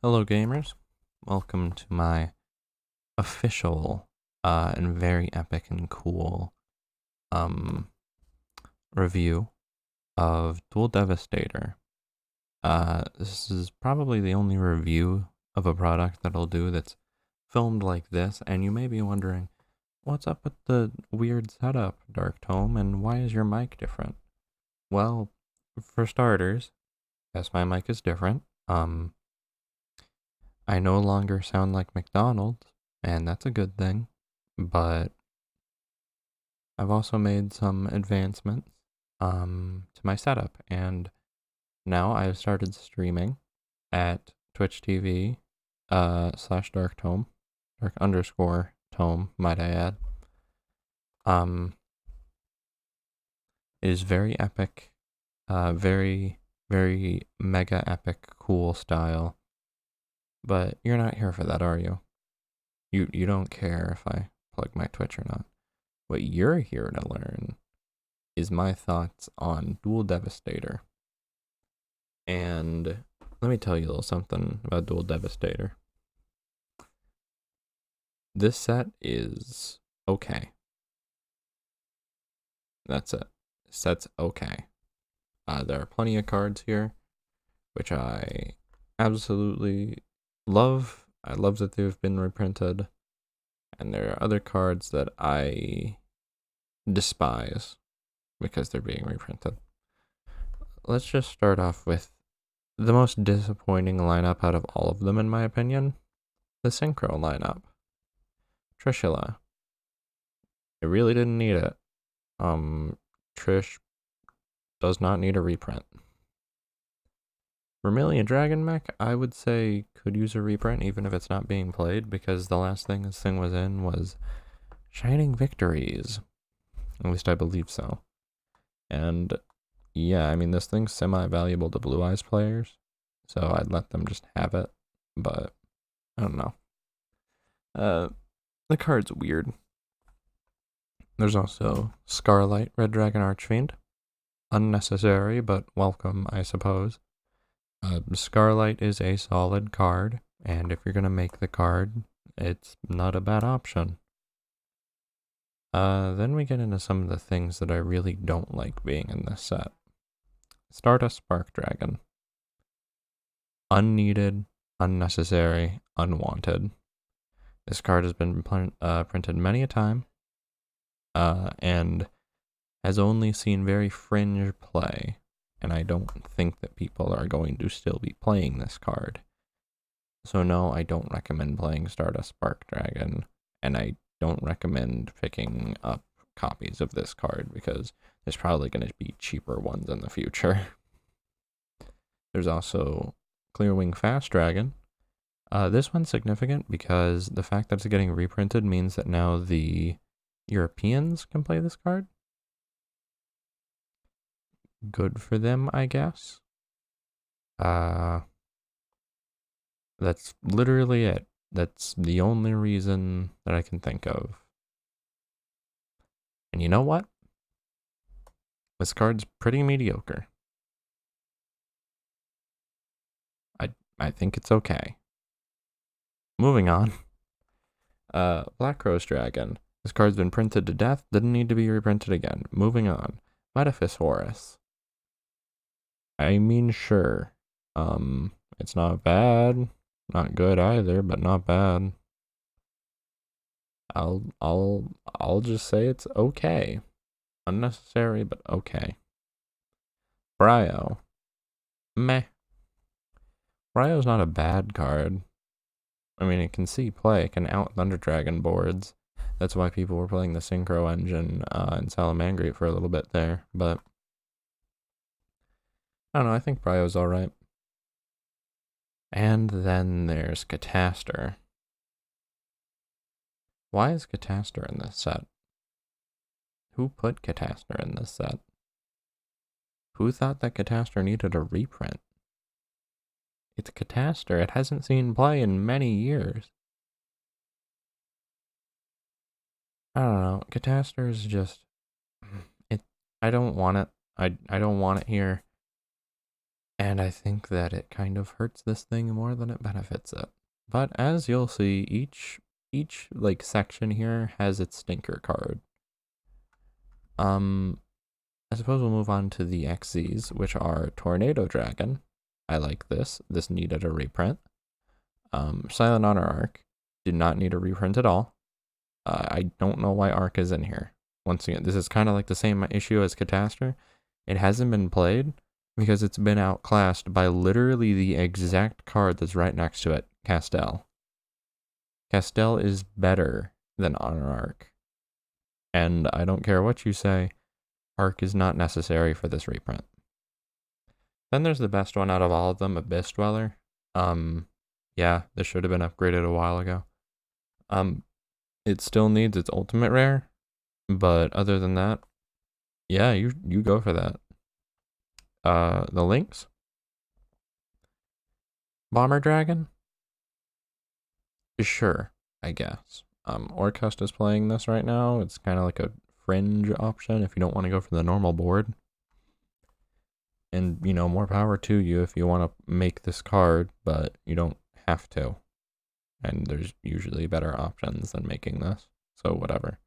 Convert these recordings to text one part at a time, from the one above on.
Hello, gamers. Welcome to my official and very epic and cool um, review of Duel Devastator. This is probably the only review of a product that I'll do that's filmed like this, and you may be wondering, what's up with the weird setup, Dark Tome, and why is your mic different? Well, for starters, yes, my mic is different. I no longer sound like McDonald's, and that's a good thing. But I've also made some advancements to my setup, and now I've started streaming at Twitch TV slash Dark Tome, Dark underscore Tome, might I add. Um, it is very epic, very very mega epic, cool style. But you're not here for that, are you? You don't care if I plug my Twitch or not. What you're here to learn is my thoughts on Duel Devastator. And let me tell you a little something about Duel Devastator. This set is okay. That's it. Set's okay. There are plenty of cards here, which I absolutely love. I love that they've been reprinted. And there are other cards that I despise because they're being reprinted. Let's just start off with the most disappointing lineup out of all of them, in my opinion, the Synchro lineup. Trishula. I really didn't need it. Trish does not need a reprint. Vermilion Dragon Mech, I would say, could use a reprint even if it's not being played, because the last thing this thing was in was Shining Victories. At least I believe so. And yeah, I mean, this thing's semi-valuable to Blue Eyes players, so I'd let them just have it, but I don't know. The card's weird. There's also Scarlight, Red Dragon Archfiend. Unnecessary, but welcome, I suppose. Scarlight is a solid card, and if you're going to make the card, it's not a bad option. Then we get into some of the things that I really don't like being in this set. Stardust Spark Dragon. Unneeded, unnecessary, unwanted. This card has been printed many a time, and has only seen very fringe play, and I don't think that people are going to still be playing this card. So no, I don't recommend playing Stardust Spark Dragon, and I don't recommend picking up copies of this card because there's probably going to be cheaper ones in the future. There's also Clearwing Fast Dragon. This one's significant because the fact that it's getting reprinted means that now the Europeans can play this card. Good for them, I guess. That's literally it. That's the only reason that I can think of. And you know what? This card's pretty mediocre. I think it's okay. Moving on. Black Rose Dragon. This card's been printed to death, didn't need to be reprinted again. Moving on. Metaphys Horus. I mean, sure. It's not bad. Not good either, but not bad. I'll just say it's okay. Unnecessary, but okay. Bryo. Meh. Bryo's not a bad card. I mean, it can see play. It can out Thunder Dragon boards. That's why people were playing the Synchro engine in Salamangreat for a little bit there. But I don't know. I think Bryo's alright. And then there's Catastor. Why is Catastor in this set? Who put Catastor in this set? Who thought that Catastor needed a reprint? It's Catastor. It hasn't seen play in many years. I don't know. Catastor is just... I don't want it. I don't want it here. And I think that it kind of hurts this thing more than it benefits it. But as you'll see, each like section here has its stinker card. I suppose we'll move on to the XZs, which are Tornado Dragon. I like this. This needed a reprint. Silent Honor Arc did not need a reprint at all. I don't know why Arc is in here. Once again, this is kind of like the same issue as Catastor. It hasn't been played because it's been outclassed by literally the exact card that's right next to it, Castel. Castel is better than Honor Arc. And I don't care what you say, Arc is not necessary for this reprint. Then there's the best one out of all of them, Abyss Dweller. Yeah, this should have been upgraded a while ago. It still needs its ultimate rare, but other than that, yeah, you go for that. The links. Bomber Dragon? Sure, I guess. Orcust is playing this right now. It's kind of like a fringe option if you don't want to go for the normal board. And, you know, more power to you if you want to make this card, but you don't have to. And there's usually better options than making this, so whatever.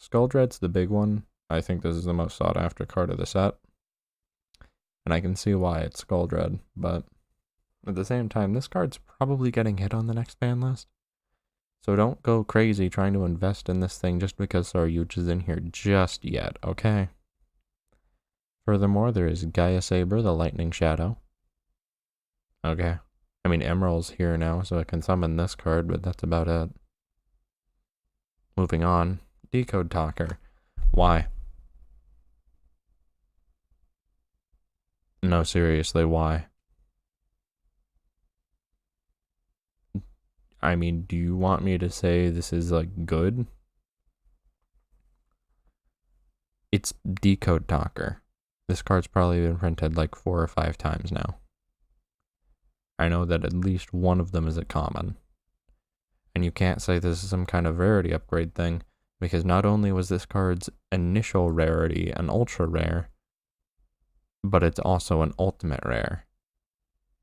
Skulldread's the big one. I think this is the most sought after card of the set. And I can see why it's Skulldread, but at the same time, this card's probably getting hit on the next ban list. So don't go crazy trying to invest in this thing just because Saryuj is in here just yet, okay? Furthermore, there is Gaia Saber, the Lightning Shadow. Okay. I mean, Emerald's here now, so I can summon this card, but that's about it. Moving on. Decode Talker. Why? No, seriously, why? I mean, do you want me to say this is, like, good? It's Decode Talker. This card's probably been printed like 4 or 5 times now. I know that at least one of them is a common. And you can't say this is some kind of rarity upgrade thing, because not only was this card's initial rarity an ultra rare, but it's also an ultimate rare.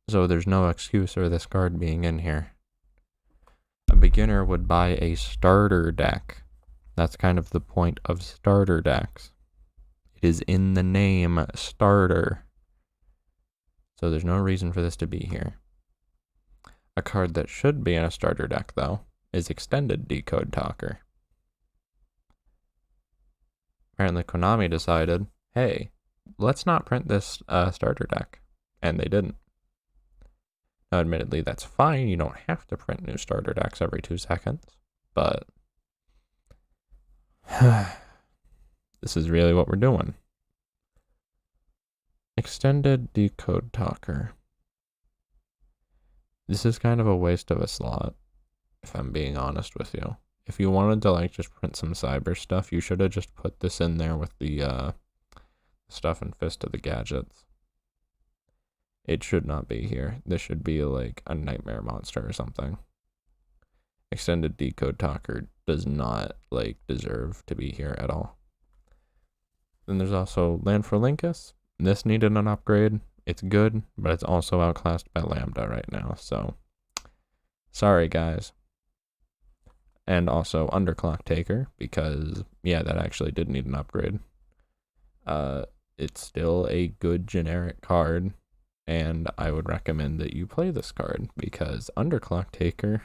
So there's no excuse for this card being in here. A beginner would buy a starter deck. That's kind of the point of starter decks. It is in the name starter. So there's no reason for this to be here. A card that should be in a starter deck, though, is Extended Decode Talker. Apparently Konami decided, hey, let's not print this starter deck. And they didn't. Now, admittedly, that's fine. You don't have to print new starter decks every 2 seconds. But this is really what we're doing. Extended Decode Talker. This is kind of a waste of a slot, if I'm being honest with you. If you wanted to, like, just print some cyber stuff, you should have just put this in there with the stuff in Fist of the Gadgets. It should not be here. This should be, like, a nightmare monster or something. Extended Decode Talker does not, like, deserve to be here at all. Then there's also Land for Linkus. This needed an upgrade. It's good, but it's also outclassed by Lambda right now, so sorry, guys. And also Underclock Taker, because, yeah, that actually did need an upgrade. It's still a good generic card, and I would recommend that you play this card, because Underclock Taker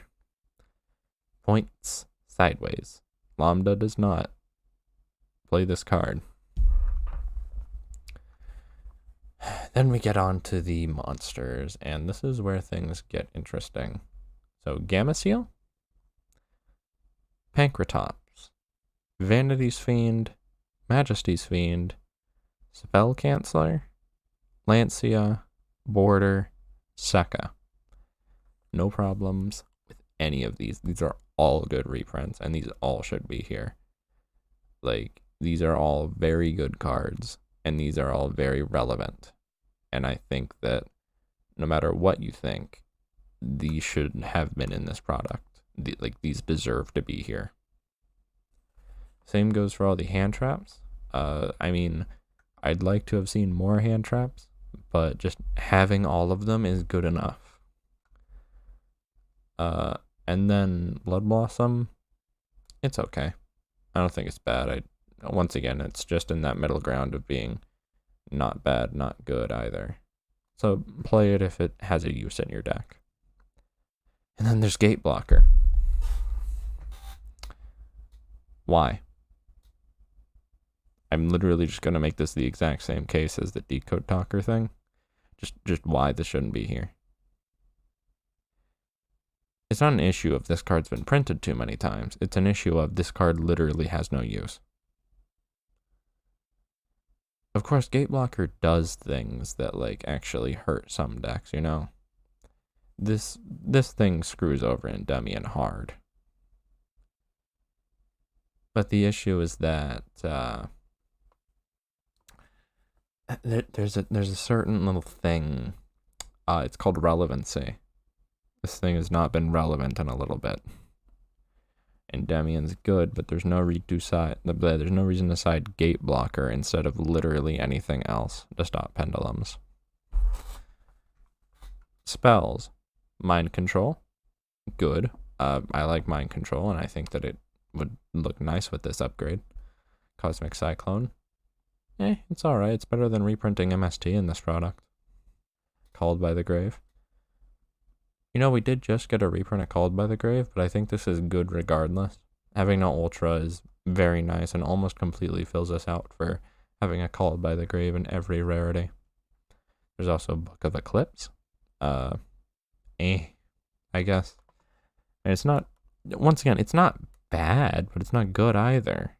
points sideways. Lambda does not. Play this card. Then we get on to the monsters, and this is where things get interesting. So, Gamma Seal, Pankratops, Vanity's Fiend, Majesty's Fiend, Spell Canceller, Lancia, Border, Sekka. No problems with any of these. These are all good reprints, and these all should be here. Like, these are all very good cards, and these are all very relevant. And I think that no matter what you think, these should have been in this product. These deserve to be here. Same goes for all the hand traps. I mean, I'd like to have seen more hand traps. but just having all of them is good enough. And then Blood Blossom, it's okay. I don't think it's bad. Once again, it's just in that middle ground of being not bad, not good either. So play it if it has a use in your deck. And then there's Gate Blocker. Why? I'm literally just going to make this the exact same case as the Decode Talker thing. Just why this shouldn't be here. It's not an issue of this card's been printed too many times. It's an issue of this card literally has no use. Of course, Gate Blocker does things that like actually hurt some decks, you know? This thing screws over Endymion hard. But the issue is that there's a certain little thing. It's called relevancy. This thing has not been relevant in a little bit. Endymion's good, but there's no there's no reason to side Gate Blocker instead of literally anything else to stop pendulums. Spells. Mind Control. Good. I like Mind Control, and I think that it would look nice with this upgrade. Cosmic Cyclone. It's alright. It's better than reprinting MST in this product. Called by the Grave. You know, we did just get a reprint of Called by the Grave, but I think this is good regardless. Having no Ultra is very nice and almost completely fills us out for having a Called by the Grave in every rarity. There's also Book of Eclipse. I guess. And it's not, once again, it's not bad, but it's not good either.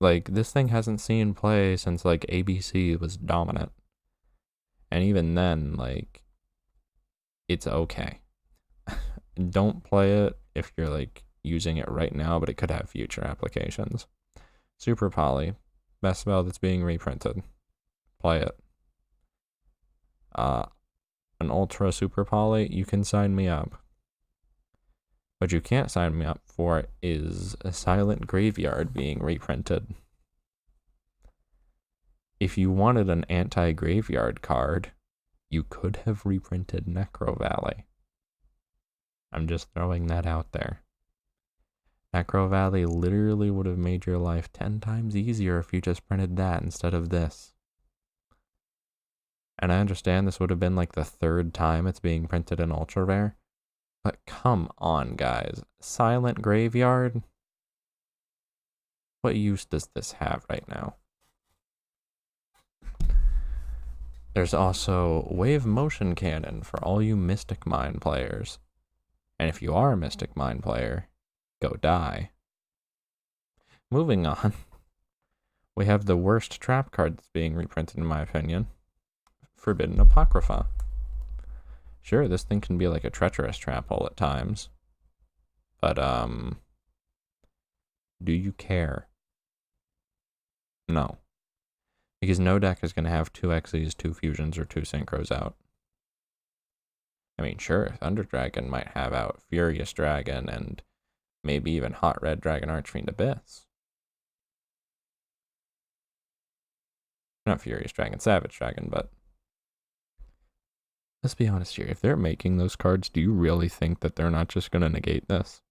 Like, this thing hasn't seen play since, like, ABC was dominant. And even then, like, it's okay. Don't play it if you're, like, using it right now, but it could have future applications. Super Poly. Best spell that's being reprinted. Play it. An Ultra Super Poly, you can sign me up. What you can't sign me up for is a Silent Graveyard being reprinted. If you wanted an anti-graveyard card, you could have reprinted Necro Valley. I'm just throwing that out there. Necro Valley literally would have made your life 10 times easier if you just printed that instead of this. And I understand this would have been like the 3rd time it's being printed in Ultra Rare. But come on, guys. Silent Graveyard? What use does this have right now? There's also Wave Motion Cannon for all you Mystic Mind players. And if you are a Mystic Mind player, go die. Moving on. We have the worst trap card that's being reprinted in my opinion. Forbidden Apocrypha. Sure, this thing can be like a treacherous trap hole at times. But, do you care? No. Because no deck is going to have 2 Xyz, 2 Fusions, or 2 Synchros out. I mean, sure, Thunder Dragon might have out Furious Dragon and maybe even Hot Red Dragon Archfiend Abyss. Not Furious Dragon, Savage Dragon, but let's be honest here. If they're making those cards, do you really think that they're not just going to negate this?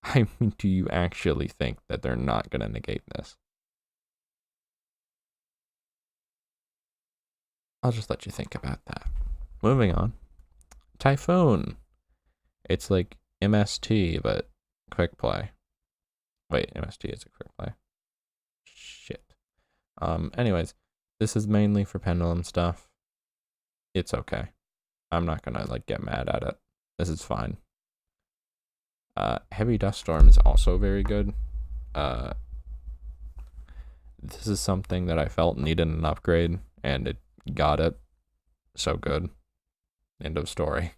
I mean, do you actually think that they're not going to negate this? I'll just let you think about that. Moving on. Typhon. It's like MST, but quick play. Wait, MST is a quick play. Shit. Anyways, this is mainly for pendulum stuff. It's okay. I'm not gonna like get mad at it. This is fine. Heavy Dust Storm is also very good. This is something that I felt needed an upgrade, and it got it. So good. End of story.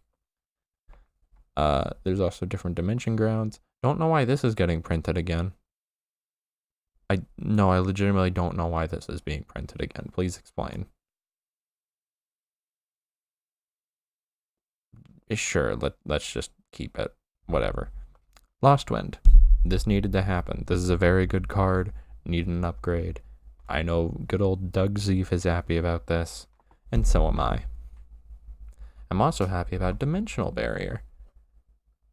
There's also different dimension grounds. Don't know why this is getting printed again. I legitimately don't know why this is being printed again. Please explain. Sure, let's just keep it. Whatever. Lost Wind. This needed to happen. This is a very good card. Needed an upgrade. I know good old Doug Zeef is happy about this. And so am I. I'm also happy about Dimensional Barrier.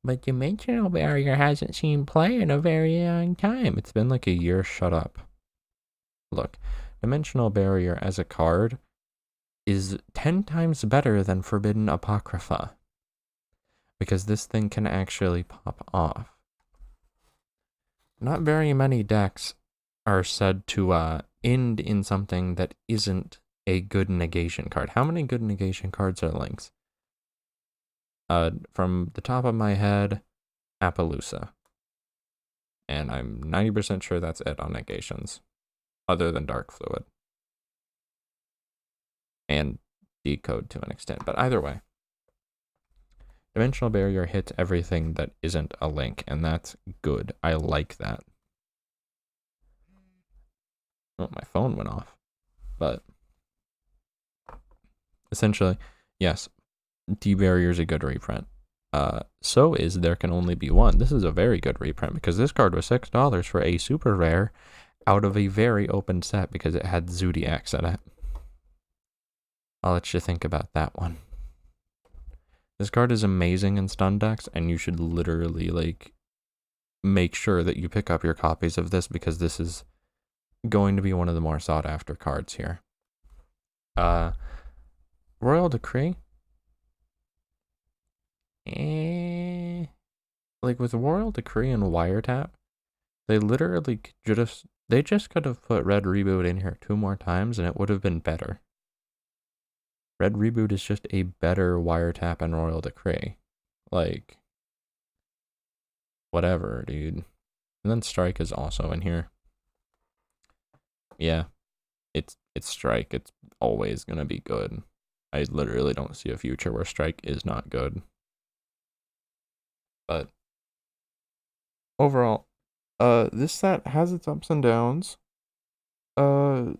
But Dimensional Barrier hasn't seen play in a very long time. It's been like a year. Shut up. Look, Dimensional Barrier as a card is 10 times better than Forbidden Apocrypha. Because this thing can actually pop off. Not very many decks are said to end in something that isn't a good negation card. How many good negation cards are links? From the top of my head, Appaloosa. And I'm 90% sure that's it on negations, other than Dark Fluid. And Decode to an extent, but either way. Dimensional Barrier hits everything that isn't a link, and that's good. I like that. Oh, my phone went off. But essentially, yes, D-Barrier is a good reprint. So is There Can Only Be One. This is a very good reprint because this card was $6 for a super rare out of a very open set because it had Zodiacs in it. I'll let you think about that one. This card is amazing in stun decks, and you should literally, like, make sure that you pick up your copies of this because this is going to be one of the more sought after cards here. Royal Decree. Like with Royal Decree and Wiretap, they literally just could have put Red Reboot in here 2 more times and it would have been better. Red Reboot is just a better Wiretap and Royal Decree. Like, whatever, dude. And then Strike is also in here. Yeah, it's Strike. It's always gonna be good. I literally don't see a future where Strike is not good. But overall, this set has its ups and downs. I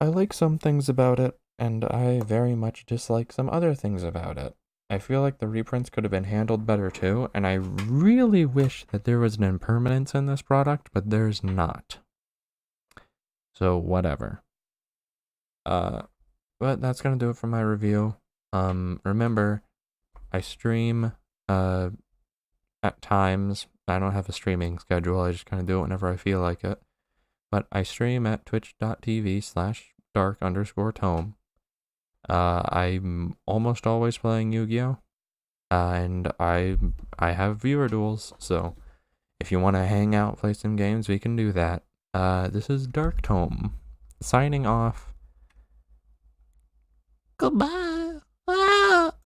like some things about it, and I very much dislike some other things about it. I feel like the reprints could have been handled better too, and I really wish that there was an impermanence in this product, but there's not. So whatever. But that's gonna do it for my review. Remember, I stream at times. I don't have a streaming schedule. I just kind of do it whenever I feel like it. But I stream at twitch.tv/dark_tome. I'm almost always playing Yu-Gi-Oh! And I have viewer duels, so if you want to hang out, play some games, we can do that. This is Dark Tome, signing off. Goodbye.